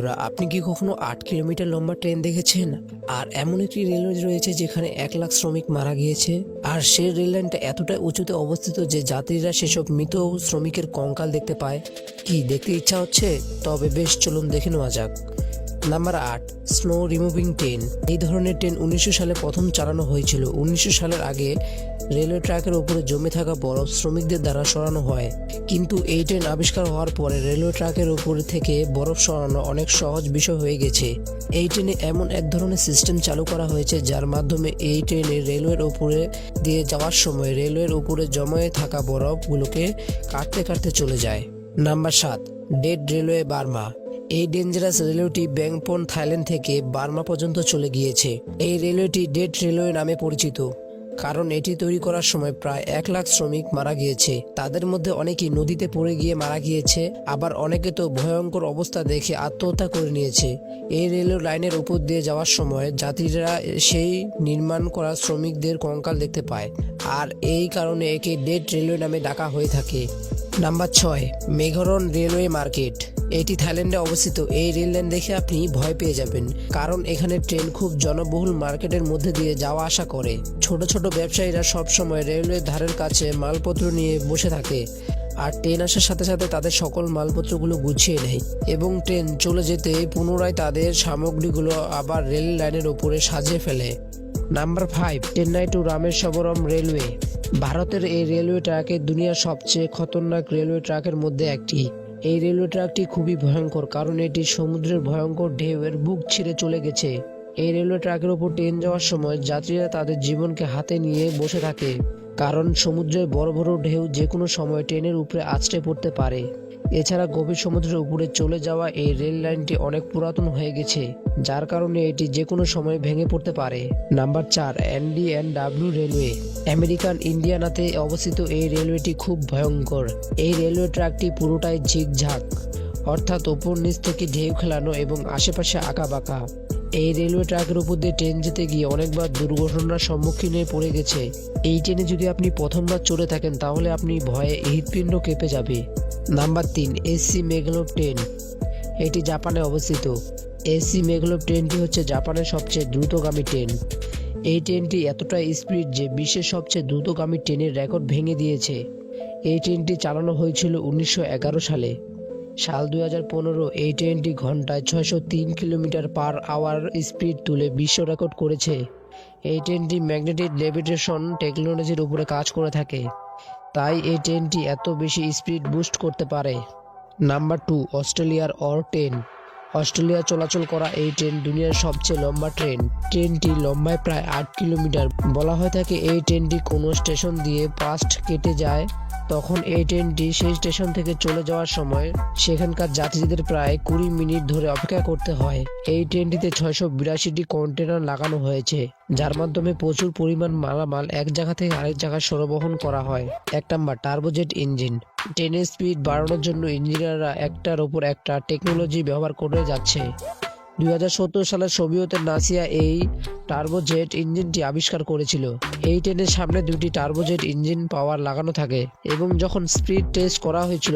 বন্ধুরা, আপনি কি কখনো 8 কিলোমিটার লম্বা ট্রেন দেখেছেন? আর এমন একটি রেলওয়ে রয়েছে যেখানে 1 লাখ শ্রমিক মারা গিয়েছে। আর সেই রেল লাইনটা এতটাই উঁচুতে অবস্থিত যে যাত্রীরা সেসব মৃত শ্রমিকের কঙ্কাল দেখতে পায়। কি দেখতে ইচ্ছা হচ্ছে? তবে বেশ, চলুন দেখে নেওয়া যাক। Number 8, snow removing train. এই ধরনের ট্রেন 1900 সালে প্রথম চালানো হয়েছিল। 1900 সালের আগে রেলওয়ে ট্র্যাকের উপরে জমে থাকা বরফ শ্রমিকদের দ্বারা সরানো হয়, কিন্তু এই ট্রেন আবিষ্কার হওয়ার পরে রেলওয়ে ট্র্যাকের উপর থেকে বরফ সরানো অনেক সহজ বিষয় হয়ে গেছে। এই ট্রেনে এমন এক ধরনের সিস্টেম চালু করা হয়েছে যার মাধ্যমে এই ট্রেনে রেলওয়ের উপরে দিয়ে যাওয়ার সময় রেলওয়ের উপরে জমায়ে থাকা বরফগুলোকে কাটতে কাটতে চলে যায়। Number 7, dead railway Burma. এই ডেঞ্জারাস রেলওয়েটি ব্যাংপন থাইল্যান্ড থেকে বার্মা পর্যন্ত চলে গিয়েছে। এই রেলওয়েটি ডেড রেলওয়ে নামে পরিচিত, কারণ এটি তৈরি করার সময় প্রায় 1 লাখ শ্রমিক মারা গিয়েছে। তাদের মধ্যে অনেকেই নদীতে পড়ে গিয়ে মারা গিয়েছে, আবার অনেকে তো ভয়ঙ্কর অবস্থা দেখে আত্মহত্যা করে নিয়েছে। এই রেলওয়ে লাইনের উপর দিয়ে যাওয়ার সময় যাত্রীরা সেই নির্মাণ করা শ্রমিকদের কঙ্কাল দেখতে পায়, আর এই কারণে একে ডেড রেলওয়ে নামে ডাকা হয়ে থাকে। Number 6, Maeklong railway market. এটি থাইল্যান্ডে অবস্থিত। এই রেল লাইন দেখে আপনি ভয় পেয়ে যাবেন, কারণ এখানে ট্রেন খুব জনবহুল মার্কেটের মধ্যে দিয়ে যাওয়া আসা করে। ছোট ছোট ব্যবসায়ীরা সবসময় রেলওয়ের ধারের কাছে মালপত্র নিয়ে বসে থাকে, আর ট্রেন আসার সাথে সাথে তাদের সকল মালপত্রগুলো গুছিয়ে নেয় এবং ট্রেন চলে যেতে পুনরায় তাদের সামগ্রীগুলো আবার রেল লাইনের উপরে সাজিয়ে ফেলে। Number 5, Chennai to Rameswaram railway. ভারতের এই রেলওয়ে ট্র্যাক দুনিয়ার সবচেয়ে খতরনাক রেলওয়ে ট্র্যাকের মধ্যে একটি। এই রেলওয়ে ট্র্যাকটি খুবই ভয়ঙ্কর, কারণ এটি সমুদ্রের ভয়ঙ্কর ঢেউয়ের বুক ছিঁড়ে চলে গেছে। এই রেলওয়ে ট্র্যাকের উপর ট্রেন যাওয়ার সময় যাত্রীরা তাদের জীবনকে হাতে নিয়ে বসে থাকে, কারণ সমুদ্রের বড় বড় ঢেউ যে কোনো সময় ট্রেনের উপরে আছড়ে পড়তে পারে। এছাড়া গভীর সমুদ্রের উপরে চলে যাওয়া এই রেল লাইনটি অনেক পুরাতন হয়ে গেছে, যার কারণে এটি যে কোনো সময় ভেঙে পড়তে পারে। Number 4, NDNW railway. আমেরিকান ইন্ডিয়ানাতে অবস্থিত এই রেলওয়েটি খুব ভয়ঙ্কর। এই রেলওয়ে ট্র্যাকটি পুরোটাই ঝিকঝাক, অর্থাৎ ওপর নিচ থেকে ঢেউ খেলানো এবং আশেপাশে আঁকাবাঁকা। এই রেলওয়ে ট্র্যাকের উপর দিয়ে ট্রেন যেতে গিয়ে অনেকবার দুর্ঘটনার সম্মুখীন হয়ে পড়ে গেছে। এই ট্রেনে যদি আপনি প্রথমবার চড়ে থাকেন তাহলে আপনি ভয়ে হৃৎপিণ্ড কেঁপে যাবে। Number 3, AC Meghalaya train. এটি জাপানে অবস্থিত। AC মেঘালয় ট্রেনটি হচ্ছে জাপানের সবচেয়ে দ্রুতগামী ট্রেন। এই ট্রেনটি এতটাই স্পিড যে বিশ্বের সবচেয়ে দ্রুতগামী ট্রেনের রেকর্ড ভেঙে দিয়েছে। এই ট্রেনটি চালানো হয়েছিল 1911 সালে। সাল 2015 এই ট্রেনটি ঘন্টায় 603 কিলোমিটার পার আওয়ার স্পিড তুলে বিশ্ব রেকর্ড করেছে। এই ট্রেনটি ম্যাগনেটিক লেভিটেশন টেকনোলজির উপরে কাজ করে থাকে, তাই এই ট্রেনটি এত বেশি স্পিড বুস্ট করতে পারে। নাম্বার 2, অস্ট্রেলিয়ার অর ট্রেন। অস্ট্রেলিয়া চলাচল করা এই ট্রেন দুনিয়ার সবচেয়ে লম্বা ট্রেন। ট্রেনটি লম্বায় প্রায় 8 কিলোমিটার। বলা হয়ে থাকে এই ট্রেনটি কোনো স্টেশন দিয়ে পাস্ট কেটে যায়, তখন এই ট্রেনটি সেই স্টেশন থেকে চলে যাওয়ার সময় সেখানকার যাত্রীদের প্রায় 20 মিনিট ধরে অপেক্ষা করতে হয়। এই ট্রেনটিতে 682টি কন্টেনার লাগানো হয়েছে, যার মাধ্যমে প্রচুর পরিমাণ মালামাল এক জায়গা থেকে আরেক জায়গায় সরবরাহ করা হয়। 1 নাম্বার, টার্বোজেট ইঞ্জিন। ট্রেনের স্পিড বাড়ানোর জন্য ইঞ্জিনিয়াররা একটার উপর একটা টেকনোলজি ব্যবহার করে যাচ্ছে। 2017 সালে সোভিয়েতের নাসিয়া এই টার্বোজেট ইঞ্জিনটি আবিষ্কার করেছিল। এই ট্রেনের সামনে 2টি টার্বোজেট ইঞ্জিন পাওয়ার লাগানো থাকে, এবং যখন স্পিড টেস্ট করা হয়েছিল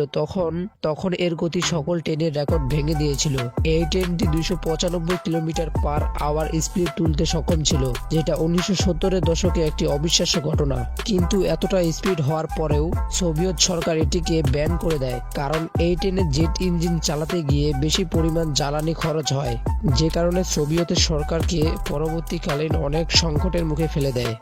তখন এর গতি সকল ট্রেনের রেকর্ড ভেঙে দিয়েছিল। এই ট্রেনটি 295 কিলোমিটার পার আওয়ার স্পিড তুলতে সক্ষম ছিল, যেটা 1970-এর দশকে একটি অবিশ্বাস্য ঘটনা। কিন্তু এতটা স্পিড হওয়ার পরেও সোভিয়েত সরকার এটিকে ব্যান করে দেয়, কারণ এই ট্রেনের জেট ইঞ্জিন চালাতে গিয়ে বেশি পরিমাণ জ্বালানি খরচ হয়, যে কারণে সোভিয়েত সরকারকে পরবর্তীকালীন অনেক সংকটের মুখে ফেলে দেয়।